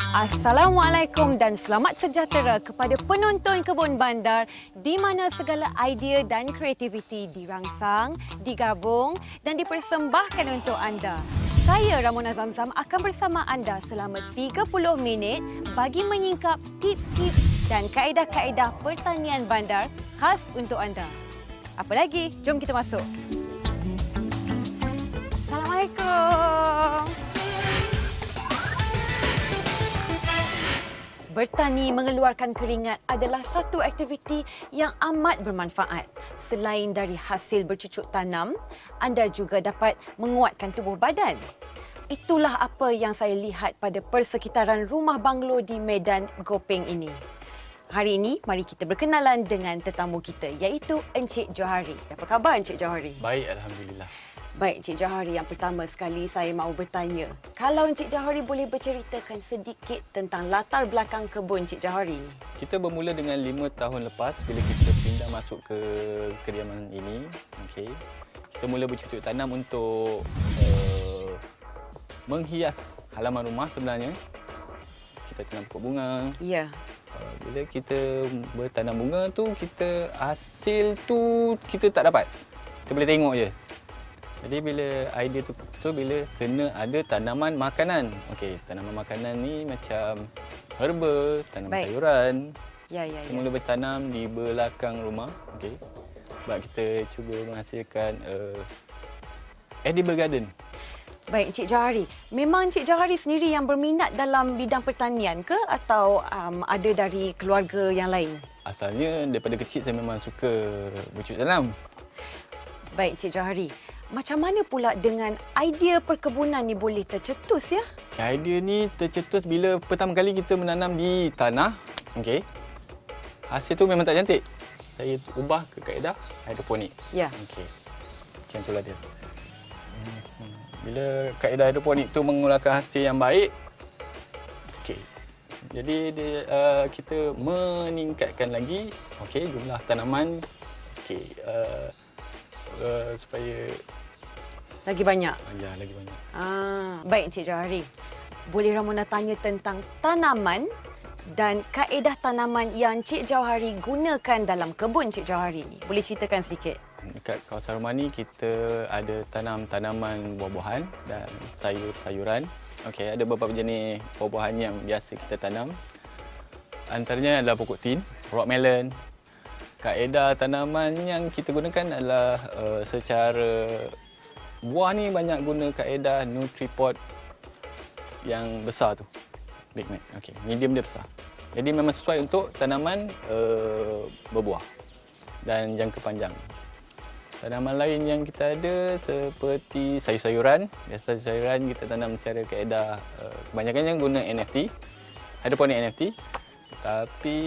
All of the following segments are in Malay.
Assalamualaikum dan selamat sejahtera kepada penonton Kebun Bandar di mana segala idea dan kreativiti dirangsang, digabung dan dipersembahkan untuk anda. Saya Ramona Zamzam akan bersama anda selama 30 minit bagi menyingkap tip-tip dan kaedah-kaedah pertanian bandar khas untuk anda. Apa lagi? Jom kita masuk. Assalamualaikum. Bertani mengeluarkan keringat adalah satu aktiviti yang amat bermanfaat. Selain dari hasil bercucuk tanam, anda juga dapat menguatkan tubuh badan. Itulah apa yang saya lihat pada persekitaran rumah banglo di Medan Gopeng ini. Hari ini, mari kita berkenalan dengan tetamu kita iaitu Encik Johari. Apa khabar Encik Johari? Baik, Alhamdulillah. Baik, Encik Johari, yang pertama sekali saya mahu bertanya. Kalau Encik Johari boleh berceritakan sedikit tentang latar belakang kebun Encik Johari ni. Kita bermula dengan 5 tahun lepas bila kita pindah masuk ke kediaman ini. Okey. Kita mula bercucuk tanam untuk menghias halaman rumah sebenarnya. Kita tanam pokok bunga. Ya. Bila kita bertanam bunga tu, hasil tu kita tak dapat. Kita boleh tengok je. Jadi bila idea tu bila kena ada tanaman makanan. Okey, tanaman makanan ni macam herba, tanaman sayuran. Ya. Kita mula bertanam di belakang rumah. Okey. Sebab kita cuba menghasilkan edible garden. Baik, Encik Johari. Memang Encik Johari sendiri yang berminat dalam bidang pertanian ke atau ada dari keluarga yang lain? Asalnya daripada kecil saya memang suka bercucuk tanam. Baik, Encik Johari. Macam mana pula dengan idea perkebunan ni boleh tercetus ya? Idea ni tercetus bila pertama kali kita menanam di tanah. Okey. Hasil tu memang tak cantik. Saya ubah ke kaedah hidroponik. Ya. Okey. Macam itulah dia. Bila kaedah hidroponik tu mengeluarkan hasil yang baik. Okey. Jadi kita meningkatkan lagi jumlah tanaman. Okey. Supaya lagi banyak. Ya, lagi banyak. Baik Encik Johari. Boleh Ramona tanya tentang tanaman dan kaedah tanaman yang Encik Johari gunakan dalam kebun Encik Johari ni. Boleh ceritakan sedikit? Dekat kawasan rumah ni kita ada tanam tanaman buah-buahan dan sayur-sayuran. Okey, ada beberapa jenis buah-buahan yang biasa kita tanam. Antaranya adalah pokok tin, rock melon. Kaedah tanaman yang kita gunakan adalah secara buah ni banyak guna kaedah Nutriport yang besar tu. Big Mac. Okey, medium dia besar. Jadi memang sesuai untuk tanaman berbuah dan jangka panjang. Tanaman lain yang kita ada seperti sayur-sayuran. Biasa sayuran kita tanam secara kaedah kebanyakannya guna NFT, hidroponik NFT. Tapi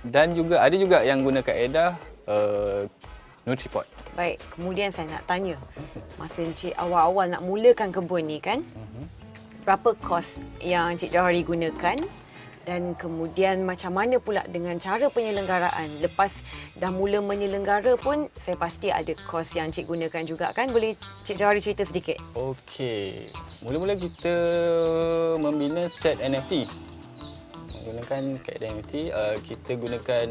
dan juga ada juga yang guna kaedah Nutriport. Baik, kemudian saya nak tanya. Masa Encik awal-awal nak mulakan kebun ni kan, berapa kos yang Encik Johari gunakan? Dan kemudian macam mana pula dengan cara penyelenggaraan? Lepas dah mula menyelenggara pun saya pasti ada kos yang Encik gunakan juga kan? Boleh Encik Johari cerita sedikit? Okey. Mula-mula kita membina set NFT. Menggunakan kaedah NFT, kita gunakan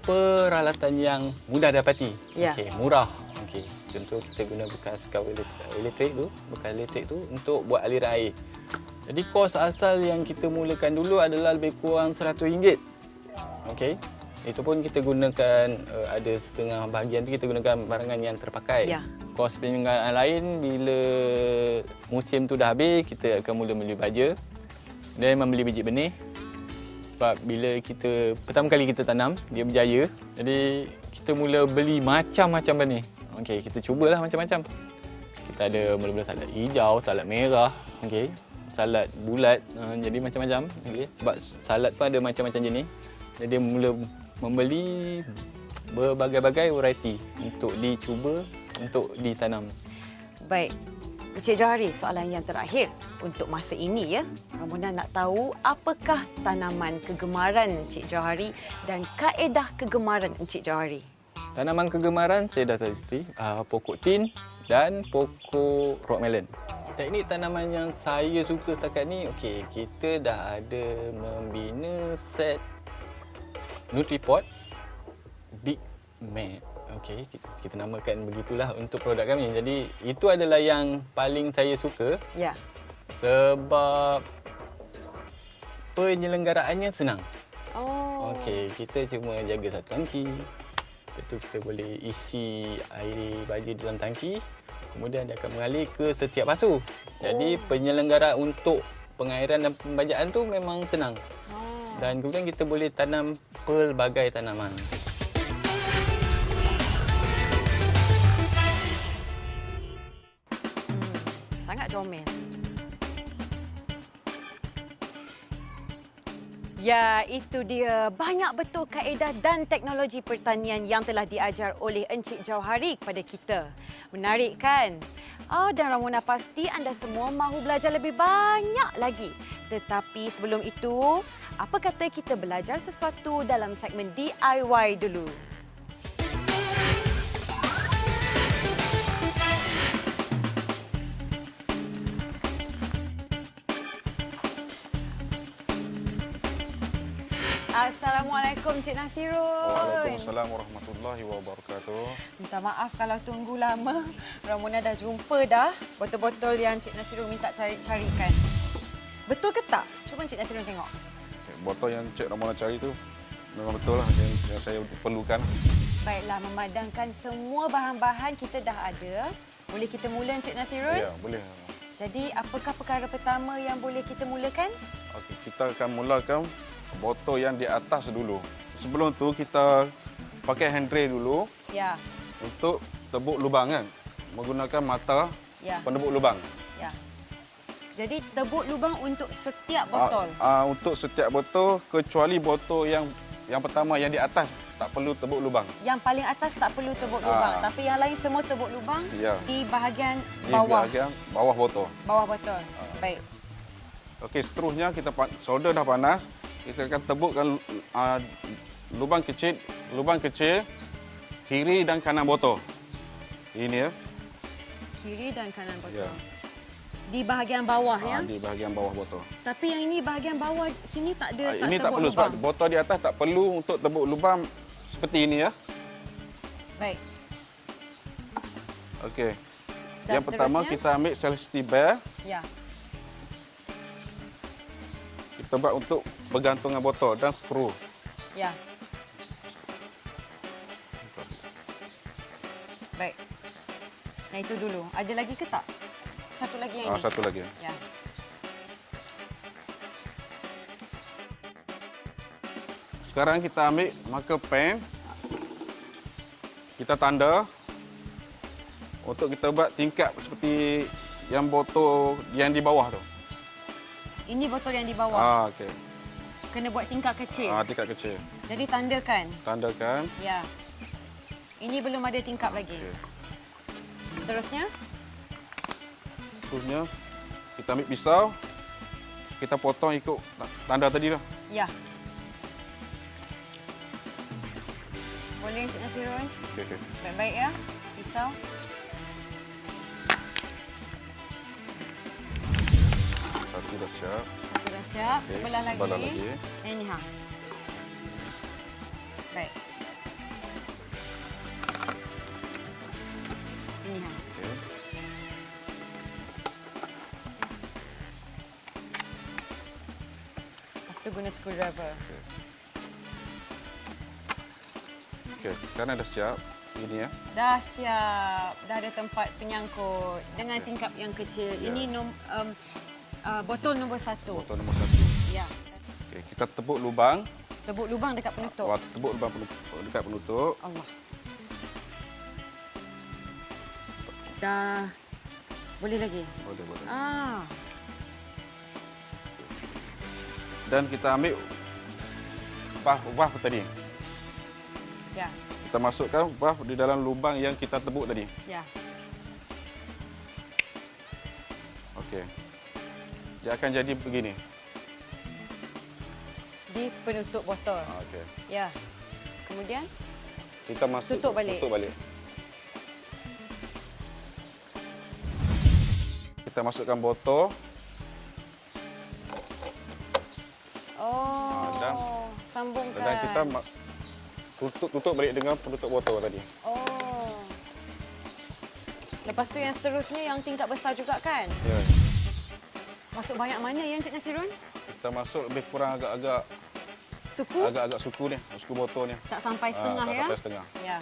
peralatan yang mudah dapati. Ya. Okey, murah. Okey. Contoh kita guna bekas cover elektrik tu untuk buat aliran air. Jadi kos asal yang kita mulakan dulu adalah lebih kurang RM100. Okey. Itu pun kita gunakan ada setengah bahagian tu kita gunakan barangan yang terpakai. Ya. Kos penyelenggaraan lain bila musim tu dah habis, kita akan mula membeli baja dan membeli biji benih. Sebab bila kita pertama kali kita tanam, dia berjaya. Jadi kita mula beli macam-macam benih. Okey, kita cubalah macam-macam. Kita ada mula-mula salad hijau, salad merah, okey, salad bulat, jadi macam-macam. Okey, sebab salad pun ada macam-macam jenis. Jadi dia mula membeli berbagai-bagai variety untuk dicuba, untuk ditanam. Baik. Encik Johari, soalan yang terakhir untuk masa ini ya. Ramona nak tahu apakah tanaman kegemaran Encik Johari dan kaedah kegemaran Encik Johari? Tanaman kegemaran saya dah teliti, pokok tin dan pokok rock melon. Teknik tanaman yang saya suka setakat ni, okey, kita dah ada membina set Nutripot Big Mat. Okey, kita namakan begitulah untuk produk kami. Jadi itu adalah yang paling saya suka Ya. sebab penyelenggaraannya senang. Oh. Okey, kita cuma jaga satu tangki. Lepas tu kita boleh isi air baja di dalam tangki. Kemudian dia akan mengalir ke setiap pasu. Jadi penyelenggara untuk pengairan dan pembajaan tu memang senang. Dan kemudian kita boleh tanam pelbagai tanaman. Sangat comel. Ya, itu dia. Banyak betul kaedah dan teknologi pertanian yang telah diajar oleh Encik Jauhari kepada kita. Menarik kan? Dan Ramona pasti anda semua mahu belajar lebih banyak lagi. Tetapi sebelum itu, apa kata kita belajar sesuatu dalam segmen DIY dulu? Assalamualaikum Cik Nasirun. Waalaikumsalam warahmatullahi wabarakatuh. Minta maaf kalau tunggu lama. Ramona dah jumpa dah botol-botol yang Cik Nasirun minta carikan. Betul ke tak? Cuba Cik Nasirun tengok. Botol yang Cik Ramona cari tu memang betul lah yang saya perlukan. Baiklah, memadamkan semua bahan-bahan kita dah ada. Boleh kita mula Cik Nasirun? Ya, boleh. Jadi apakah perkara pertama yang boleh kita mulakan? Okey, kita akan mulakan botol yang di atas dulu. Sebelum tu kita pakai hand tray dulu Ya, untuk tebuk lubang kan. Menggunakan mata ya, penebuk lubang. ya. Jadi tebuk lubang untuk setiap botol. Untuk setiap botol kecuali botol yang pertama yang di atas tak perlu tebuk lubang. Yang paling atas tak perlu tebuk lubang, tapi yang lain semua tebuk lubang Ya. di bahagian Di bawah. bahagian bawah botol. Bawah botol. Baik. Okey, seterusnya kita solder dah panas. Kita akan tebukkan lubang kecil kiri dan kanan botol. Ini ya. Kiri dan kanan botol. Ya. Di bahagian bawah ya. Di bahagian bawah botol. Tapi yang ini bahagian bawah sini tak ada Ini tak tebuk perlu lubang. sebab botol di atas tak perlu untuk tebuk lubang seperti ini ya. Baik. Okey. Dan Yang pertama seterusnya? kita ambil Celesti Bear. Ya. Kita buat untuk bergantungan botol dan skru. Ya. Baik. Nah itu dulu. Ada lagi ke tak? Satu lagi yang ini. Satu lagi. Ya. Sekarang kita ambil marker pen. Kita tanda untuk kita buat tingkap seperti yang botol yang di bawah tu. Ini botol yang di bawah. Okey. Kena buat tingkap kecil. Tingkap kecil. Jadi tandakan. Tandakan. Ya. Ini belum ada tingkap lagi. Okey. Seterusnya? Seterusnya kita ambil pisau. Kita potong ikut tanda tadi lah. Ya. Boleh Encik Nasirun? Okey. Baik-baik ya. Pisau. Satu dah siap. Satu dah siap. Okey, Sebelah lagi. sebelah lagi. Ini ha. Baik. Ini ha. Okey. Lepas tu guna screwdriver. Okey, sekarang dah siap. Ini ya. Dah siap. Dah ada tempat penyangkut dengan tingkap yang kecil. Ya. Ini botol nombor 1. Botol nombor 1. Ya. Okey, kita tebuk lubang. Tebuk lubang dekat penutup. Tebuk lubang dekat penutup. Allah. Dah. Boleh lagi? Boleh. Dan kita ambil valve tadi. Ya. Kita masukkan valve di dalam lubang yang kita tebuk tadi. Ya. Okey. Dia akan jadi begini. Di penutup botol. Okey. Ya. Kemudian Kita masuk Tutup balik. Tutup balik. kita masukkan botol. dan Sambungkan. Dan kita tutup balik dengan penutup botol tadi. Oh. Lepas tu yang seterusnya yang tingkat besar juga kan? Ya. Masuk banyak mana ya Encik Nasirun? Kita masuk lebih kurang agak-agak Suku? suku ni, suku botol ni. Tak sampai setengah tak ya? sampai setengah. Ya.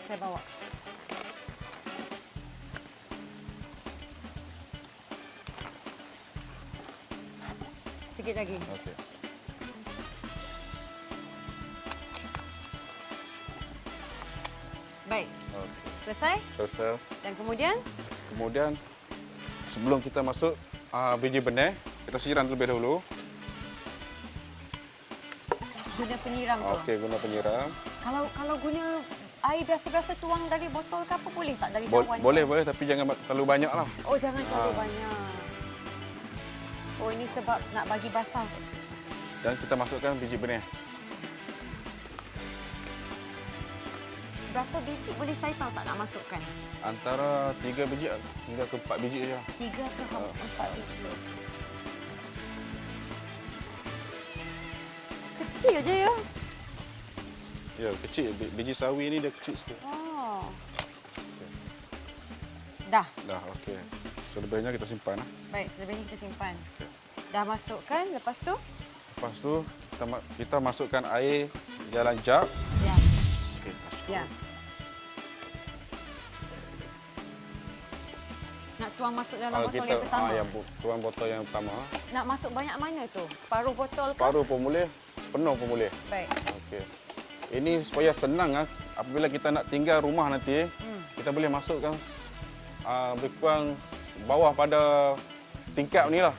Saya bawa. Sikit lagi. Okey. Baik. Okey. Selesai? Selesai. Dan kemudian? Kemudian sebelum kita masuk biji benih, kita siram terlebih dahulu. Guna penyiram tu. Okey, guna penyiram. Kalau guna air biasa-biasa tuang dari botol ke apa boleh tak dari cawan? Boleh, tapi jangan terlalu banyak lah. Oh, jangan terlalu banyak. Oh, ini sebab nak bagi basah. Dan kita masukkan biji benih. Berapa biji boleh saya tahu tak nak masukkan? Antara 3 biji hingga ke 4 biji saja. 3 ke 4 biji. Kecil je ya. Ya, kecil. Biji sawi ni dia kecil sikit. Oh. Dah. Dah, okey. Selebihnya kita simpan. Baik, selebihnya kita simpan. Dah masukkan, lepas tu? Lepas tu kita masukkan air dalam jug. Ya. Okey. Ya. Nak tuang masuk dalam botol yang pertama? yang tuang botol yang pertama. Nak masuk banyak mana tu? Separuh botol ke? Separuh pun boleh, penuh pun boleh. Baik. Okey. Ini supaya senang apabila kita nak tinggal rumah nanti, kita boleh masukkan lebih kurang bawah pada tingkap ni lah.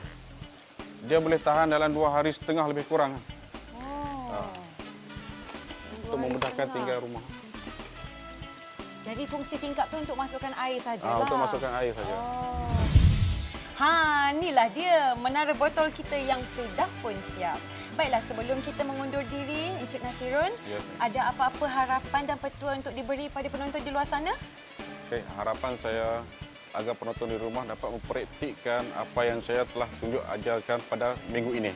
Dia boleh tahan dalam 2 hari setengah lebih kurang. Oh. Untuk memudahkan tinggal rumah. Jadi fungsi tingkap tu untuk masukkan air sajalah. Untuk masukkan air saja. Oh. Ha, inilah dia menara botol kita yang sudah pun siap. Baiklah, sebelum kita mengundur diri, Encik Nasirun, Ya. ada apa-apa harapan dan petua untuk diberi pada penonton di luar sana? Okey, harapan saya agar penonton di rumah dapat mempraktikkan apa yang saya telah tunjuk ajarkan pada minggu ini.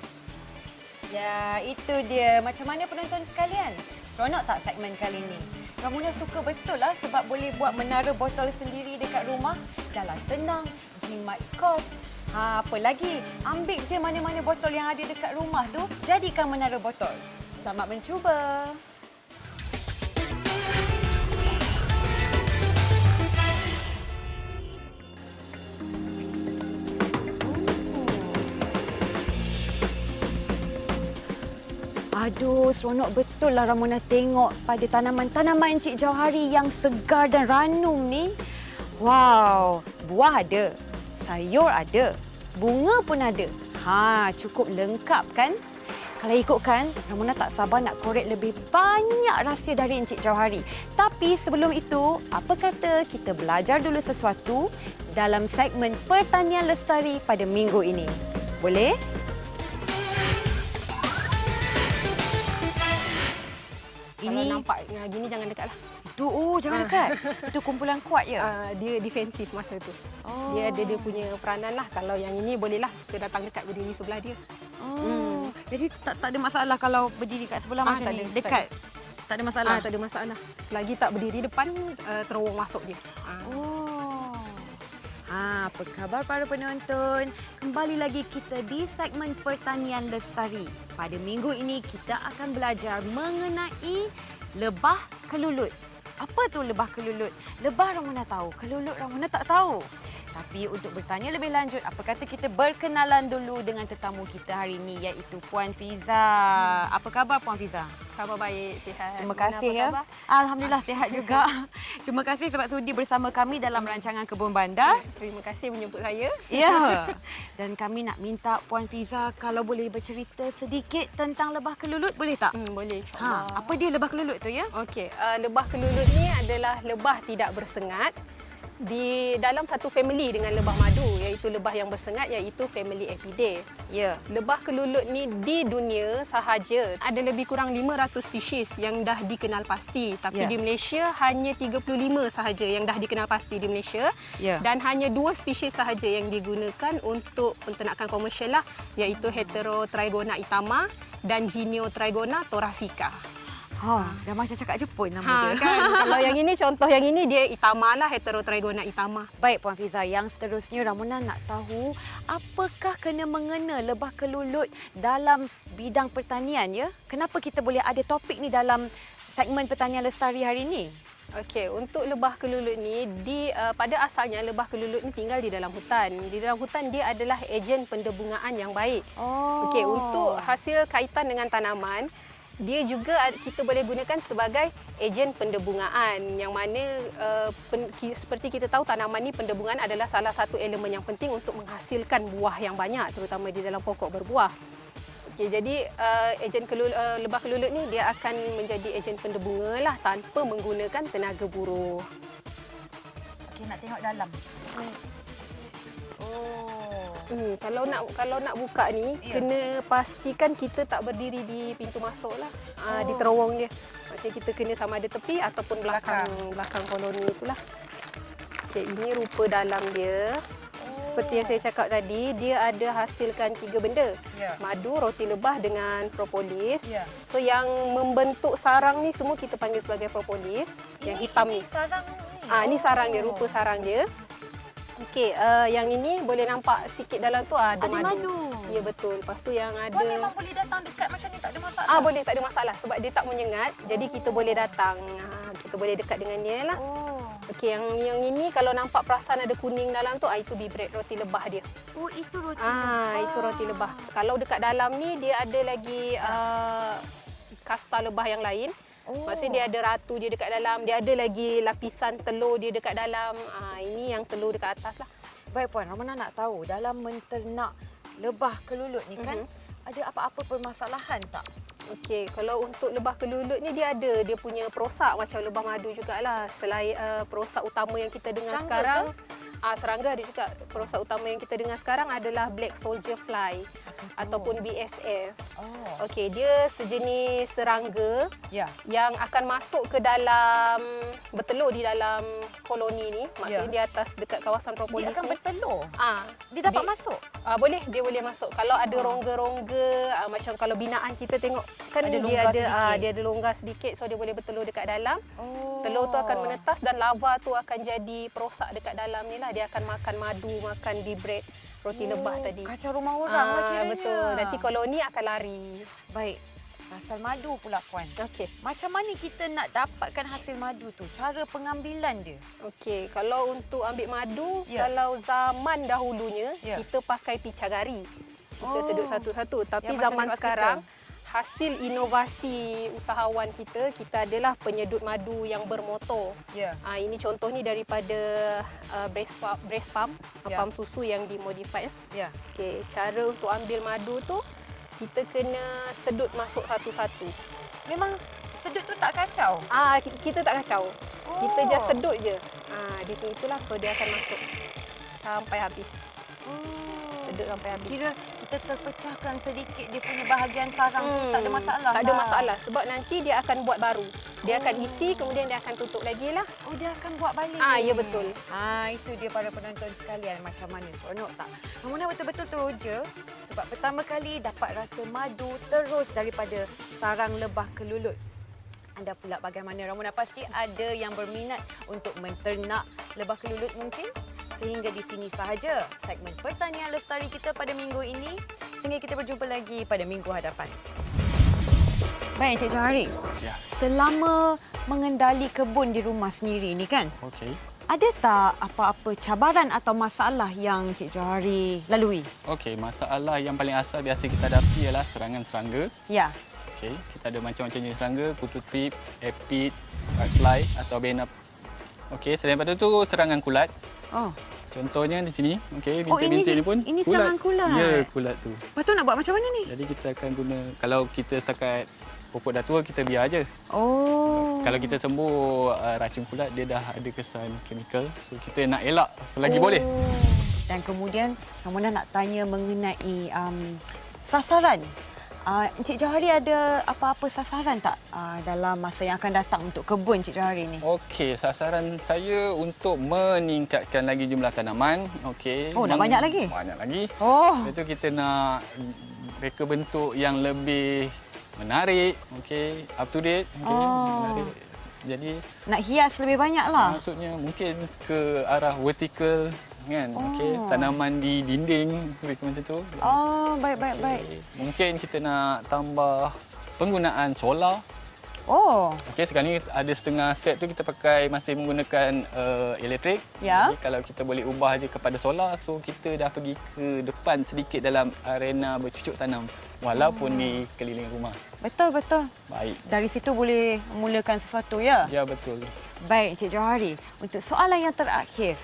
Ya, itu dia. Macam mana penonton sekalian? Seronok tak segmen kali ini? Ramona suka betul lah sebab boleh buat menara botol sendiri dekat rumah. Dahlah senang, jimat kos. Ha, apa lagi? Ambil je mana-mana botol yang ada dekat rumah tu, jadikan menara botol. Selamat mencuba. Aduh, seronok betul lah Ramona tengok pada tanaman-tanaman Encik Jauhari yang segar dan ranum ni. Wow, buah ada, sayur ada, bunga pun ada. Ha, cukup lengkap kan? Kalau ikutkan, Ramona tak sabar nak korek lebih banyak rahsia dari Encik Jauhari. Tapi sebelum itu, apa kata kita belajar dulu sesuatu dalam segmen Pertanian Lestari pada minggu ini. Boleh? Kalau nampak gini jangan dekatlah. Itu, jangan dekat. Itu kumpulan kuat ya? Dia defensif masa tu. Oh. Dia ada dia punya peranan lah. Kalau yang ini bolehlah kita datang dekat berdiri sebelah dia. Oh. Jadi tak ada masalah kalau berdiri kat sebelah macam tak ni? ada, Dekat? Tak ada masalah? Tak ada masalah. Selagi tak berdiri depan, terowong masuk dia. Oh. Apa khabar para penonton? Kembali lagi kita di segmen Pertanian Lestari. Pada minggu ini kita akan belajar mengenai lebah kelulut. Apa tu lebah kelulut? Lebah Ramona tahu, kelulut Ramona tak tahu. Tapi untuk bertanya lebih lanjut, apa kata kita berkenalan dulu dengan tetamu kita hari ini iaitu Puan Fiza. Apa khabar Puan Fiza? Khabar baik, sihat. Terima kasih ya. Khabar? Alhamdulillah sihat juga. Terima kasih sebab sudi bersama kami dalam rancangan Kebun Bandar. Terima kasih menjemput saya. Ya. Dan kami nak minta Puan Fiza kalau boleh bercerita sedikit tentang lebah kelulut, boleh tak? Boleh, insyaAllah. Apa dia lebah kelulut tu ya? Okey, lebah kelulut ni adalah lebah tidak bersengat di dalam satu family dengan lebah madu, iaitu lebah yang bersengat, iaitu family Apidae. Ya. Lebah kelulut ni di dunia sahaja ada lebih kurang 500 spesies yang dah dikenal pasti. Tapi Ya. di Malaysia hanya 35 sahaja yang dah dikenal pasti di Malaysia. Ya. Dan hanya 2 spesies sahaja yang digunakan untuk penternakan komersial lah, iaitu Heterotrigona itama dan Geniotrigona thoracica. Dah macam cakap Jepun nama Ha dia. kan, kalau yang ini, contoh yang ini dia itama lah, Heterotrigona itama. Baik Puan Fiza, yang seterusnya Ramona nak tahu apakah kena mengena lebah kelulut dalam bidang pertanian ya? Kenapa kita boleh ada topik ni dalam segmen Pertanian Lestari hari ini? Okey, untuk lebah kelulut ni pada asalnya lebah kelulut ni tinggal di dalam hutan. Di dalam hutan dia adalah ejen pendebungaan yang baik. Oh. Okey, untuk hasil kaitan dengan tanaman, dia juga kita boleh gunakan sebagai ejen pendebungaan, yang mana seperti kita tahu tanaman ni, pendebungaan adalah salah satu elemen yang penting untuk menghasilkan buah yang banyak, terutama di dalam pokok berbuah. Okey, jadi lebah kelulut ni dia akan menjadi ejen pendebunga lah tanpa menggunakan tenaga buruh. Okey, nak tengok dalam. Oh. Kalau nak buka ni, Ya. kena pastikan kita tak berdiri di pintu masuk lah. Di terowong dia. Maksudnya kita kena sama ada tepi ataupun belakang koloni itulah. Okey, ini rupa dalam dia. Seperti yang saya cakap tadi, dia ada hasilkan 3 benda. Ya. Madu, roti lebah dengan propolis. Ya. So yang membentuk sarang ni semua kita panggil sebagai propolis. Yang hitam ni. sarang ni. Ni sarang dia, rupa sarang dia. Okey, yang ini boleh nampak sikit dalam tu ada madu. Ya, betul. Lepas tu yang ada... Puan memang boleh datang dekat macam ni, tak ada masalah? Boleh, tak ada masalah sebab dia tak menyengat. Jadi kita boleh datang. Kita boleh dekat dengan dia lah. Oh. Okey, yang ini kalau nampak perasan ada kuning dalam tu, itu bibret roti lebah dia. Oh, itu roti Itu roti lebah. Kalau dekat dalam ni dia ada lagi kasta lebah yang lain. Oh. Maksudnya dia ada ratu dia dekat dalam, dia ada lagi lapisan telur dia dekat dalam. Ini yang telur dekat atas lah. Baik Puan, Ramona nak tahu dalam menternak lebah kelulut ni kan, ada apa-apa permasalahan tak? Okey, kalau untuk lebah kelulut ni dia punya perosak macam lebah madu jugalah. Selain perosak utama yang kita dengar Serangga sekarang, serangga ada juga. Perosak utama yang kita dengar sekarang adalah black soldier fly ataupun BSF. Oh. Okey, dia sejenis serangga Ya. yang akan masuk ke dalam, bertelur di dalam koloni ni. Maksudnya di atas dekat kawasan propolis Dia akan ni. bertelur. Ah, Dia dapat masuk. Boleh, dia boleh masuk. Kalau ada rongga-rongga, macam kalau binaan kita tengok kan Ada dia longgar ada sedikit. dia ada longgar sedikit, so dia boleh bertelur dekat dalam. Oh. Telur tu akan menetas dan lava tu akan jadi perosak dekat dalam ni lah. Dia akan makan madu, makan bibret roti lebah tadi. Kacau rumah orang lah kiranya. Betul. Nanti koloni akan lari. Baik. Pasal madu pula Puan. Okey. Macam mana kita nak dapatkan hasil madu tu? Cara pengambilan dia? Okey, kalau untuk ambil madu, Ya. kalau zaman dahulunya Ya. kita pakai picagari. Kita sedut satu-satu. Tapi Yang macam zaman dekat sekarang, hasil inovasi usahawan kita adalah penyedut madu yang bermotor. Ya. Ini contoh ni daripada breast pump, Ya. pump susu yang dimodify. Ya. Okey, cara untuk ambil madu tu, kita kena sedut masuk satu-satu. Memang sedut tu tak kacau? Kita tak kacau. Oh. Kita just sedut je. Di sini itulah, so dia akan masuk sampai habis. Sedut sampai habis. Kira kita terpecahkan sedikit dia punya bahagian sarang tu, tak ada masalah. Tak ada lah. masalah sebab nanti dia akan buat baru. Dia akan isi, kemudian dia akan tutup lagi lah. Oh, dia akan buat balik. Ya, betul. Itu dia para penonton sekalian, macam mana seronok tak? Ramona betul-betul teruja sebab pertama kali dapat rasa madu terus daripada sarang lebah kelulut. Anda pula bagaimana? Ramona pasti ada yang berminat untuk menternak lebah kelulut mungkin? Sehingga di sini sahaja segmen Pertanian Lestari kita pada minggu ini. Sehingga kita berjumpa lagi pada minggu hadapan. Baik, Encik Johari. Ya. Selama mengendali kebun di rumah sendiri ni kan, Okey. ada tak apa-apa cabaran atau masalah yang Encik Johari lalui? Okey, masalah yang paling asal biasa kita hadapi ialah serangan serangga. Ya. Okey, kita ada macam-macam jenis serangga, kutu trip, apid, whitefly atau benap. Okey, selain daripada tu serangan kulat. Oh. Contohnya di sini, okey, Oh, bintik-bintik ni pun serangan kulat. Ya, kulat tu. Lepas tu nak buat macam mana ni? Jadi kita akan guna, kalau kita setakat pokok dah tua kita biar aje. Oh. Kalau kita tembur racun kulat, dia dah ada kesan kimikal. So kita nak elak selagi boleh. Dan kemudian Ramona nak tanya mengenai sasaran. Encik Johari ada apa-apa sasaran tak dalam masa yang akan datang untuk kebun Encik Johari ni? Okey, sasaran saya untuk meningkatkan lagi jumlah tanaman. Okey. Oh, nak banyak lagi? Banyak lagi. Oh. Lepas tu kita nak reka bentuk yang lebih menarik, okey, up to date, okey, menarik. Jadi Nak hias lebih banyak lah. maksudnya mungkin ke arah vertikal kan. Okey, tanaman di dinding lebih macam tu. Oh, baik. Mungkin kita nak tambah penggunaan solar. Oh, Okey, sekarang ni ada setengah set tu kita pakai masih menggunakan elektrik. Ya. Jadi kalau kita boleh ubah je kepada solar, so kita dah pergi ke depan sedikit dalam arena bercucuk tanam walaupun di keliling rumah. betul. Baik. Dari situ boleh memulakan sesuatu ya? Ya, betul. Baik Encik Johari, untuk soalan yang terakhir,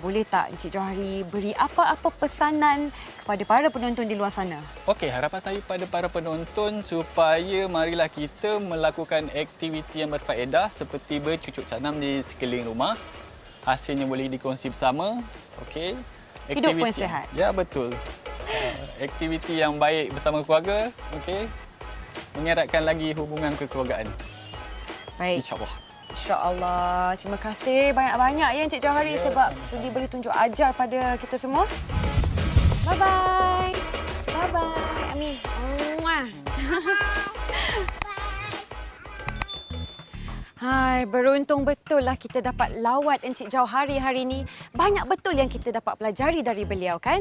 boleh tak Encik Johari beri apa-apa pesanan kepada para penonton di luar sana? Okey, harapan saya pada para penonton supaya marilah kita melakukan aktiviti yang berfaedah seperti bercucuk tanam di sekeliling rumah. Hasilnya boleh dikongsi bersama. Okey. Hidup pun sihat. Ya, betul. Aktiviti yang baik bersama keluarga, okey. Mengeratkan lagi hubungan kekeluargaan. Baik. InsyaAllah. InsyaAllah. Terima kasih banyak-banyak ya Encik Johari sebab sudi beri tunjuk ajar pada kita semua. Bye-bye. Bye-bye. Amin. Muah. Hai, beruntung betul lah kita dapat lawat Encik Johari hari ini. Banyak betul yang kita dapat pelajari dari beliau kan?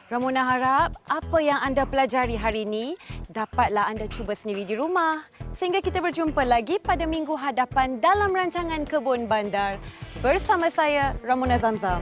Ramona harap apa yang anda pelajari hari ini dapatlah anda cuba sendiri di rumah. Sehingga kita berjumpa lagi pada minggu hadapan dalam rancangan Kebun Bandar bersama saya Ramona Zamzam.